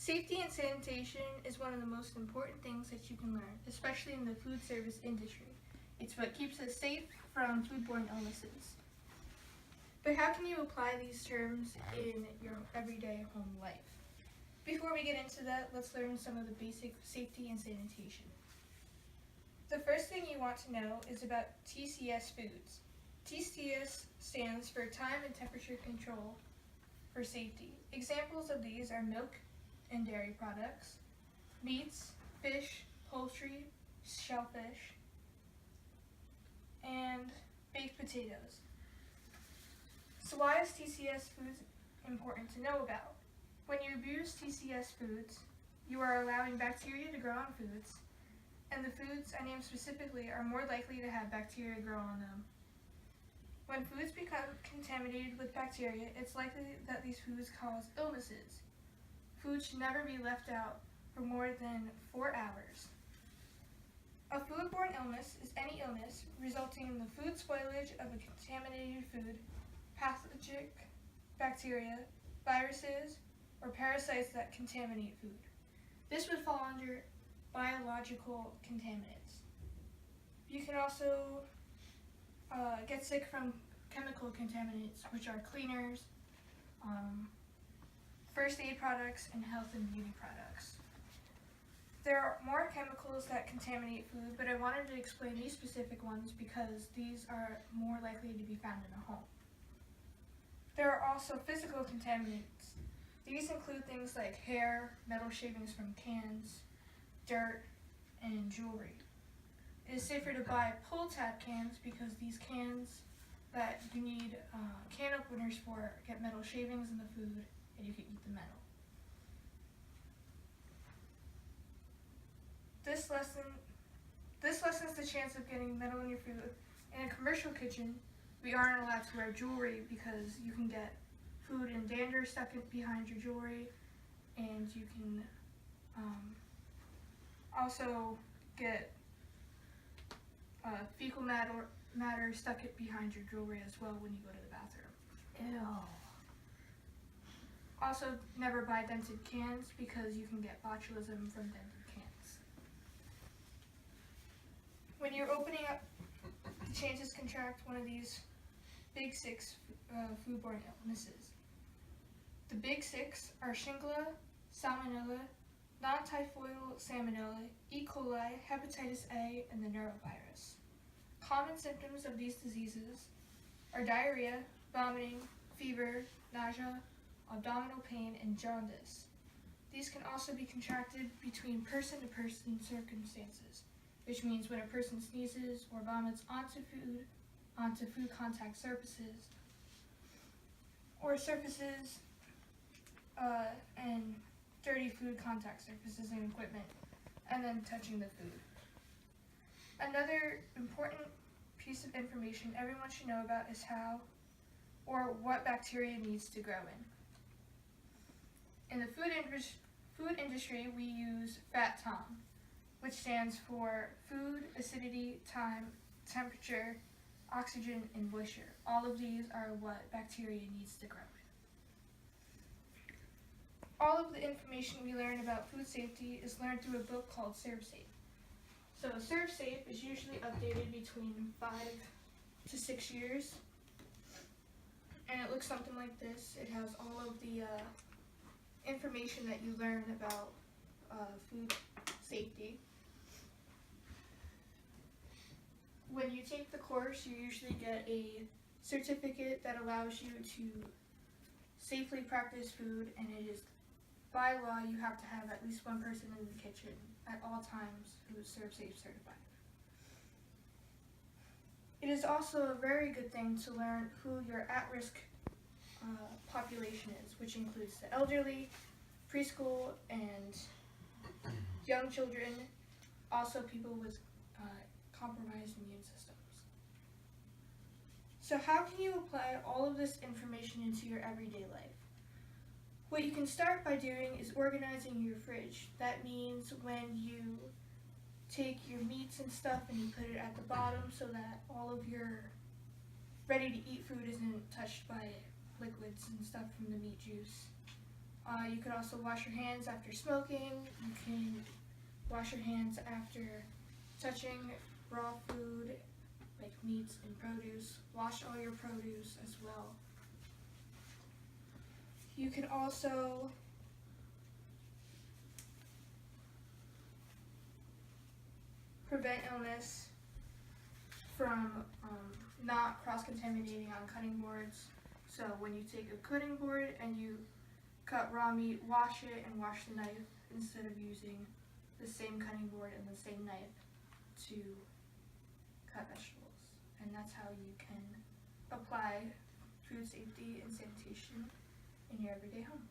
Safety and sanitation is one of the most important things that you can learn, especially in the food service industry. It's what keeps us safe from foodborne illnesses. But how can you apply these terms in your everyday home life? Before we get into that, let's learn some of the basic safety and sanitation. The first thing you want to know is about TCS foods. TCS stands for Time and Temperature Control for Safety. Examples of these are milk and dairy products, meats, fish, poultry, shellfish, and baked potatoes. So why is TCS foods important to know about? When you abuse TCS foods, you are allowing bacteria to grow on foods, and the foods I named specifically are more likely to have bacteria grow on them. When foods become contaminated with bacteria, it's likely that these foods cause illnesses. Food should never be left out for more than 4 hours. A foodborne illness is any illness resulting in the food spoilage of a contaminated food, pathogenic bacteria, viruses, or parasites that contaminate food. This would fall under biological contaminants. You can also get sick from chemical contaminants, which are cleaners, first aid products, and health and beauty products. There are more chemicals that contaminate food, but I wanted to explain these specific ones because these are more likely to be found in a home. There are also physical contaminants. These include things like hair, metal shavings from cans, dirt, and jewelry. It is safer to buy pull-tab cans because these cans that you need can openers for get metal shavings in the food and you can eat the metal. This lessens the chance of getting metal in your food. In a commercial kitchen, we aren't allowed to wear jewelry because you can get food and dander stuck behind your jewelry, and you can also get fecal matter stuck behind your jewelry as well when you go to the bathroom. Ew. Also, never buy dented cans because you can get botulism from dented cans. When you're opening up, the chances contract one of these big 6 foodborne illnesses. The big 6 are Shingilla, Salmonella, non-typhoidal Salmonella, E. coli, hepatitis A, and the norovirus. Common symptoms of these diseases are diarrhea, vomiting, fever, nausea, abdominal pain, and jaundice. These can also be contracted between person-to-person circumstances, which means when a person sneezes or vomits onto food contact surfaces, or surfaces and dirty food contact surfaces and equipment, and then touching the food. Another important piece of information everyone should know about is how or what bacteria needs to grow in. In the food industry, we use FAT-TOM, which stands for food, acidity, time, temperature, oxygen, and moisture. All of these are what bacteria needs to grow in. All of the information we learn about food safety is learned through a book called ServSafe. So ServSafe is usually updated between 5 to 6 years, and it looks something like this. It has all of the information that you learn about food safety. When you take the course, you usually get a certificate that allows you to safely practice food, and it is by law you have to have at least one person in the kitchen at all times who is ServSafe certified. It is also a very good thing to learn who your at-risk population is, which includes the elderly, preschool, and young children, also people with compromised immune systems. So how can you apply all of this information into your everyday life? What you can start by doing is organizing your fridge. That means when you take your meats and stuff and you put it at the bottom so that all of your ready-to-eat food isn't touched by liquids and stuff from the meat juice. You could also wash your hands after smoking. You can wash your hands after touching raw food like meats and produce. Wash all your produce as well. You can also prevent illness from not cross-contaminating on cutting boards. So when you take a cutting board and you cut raw meat, wash it and wash the knife instead of using the same cutting board and the same knife to cut vegetables. And that's how you can apply food safety and sanitation in your everyday home.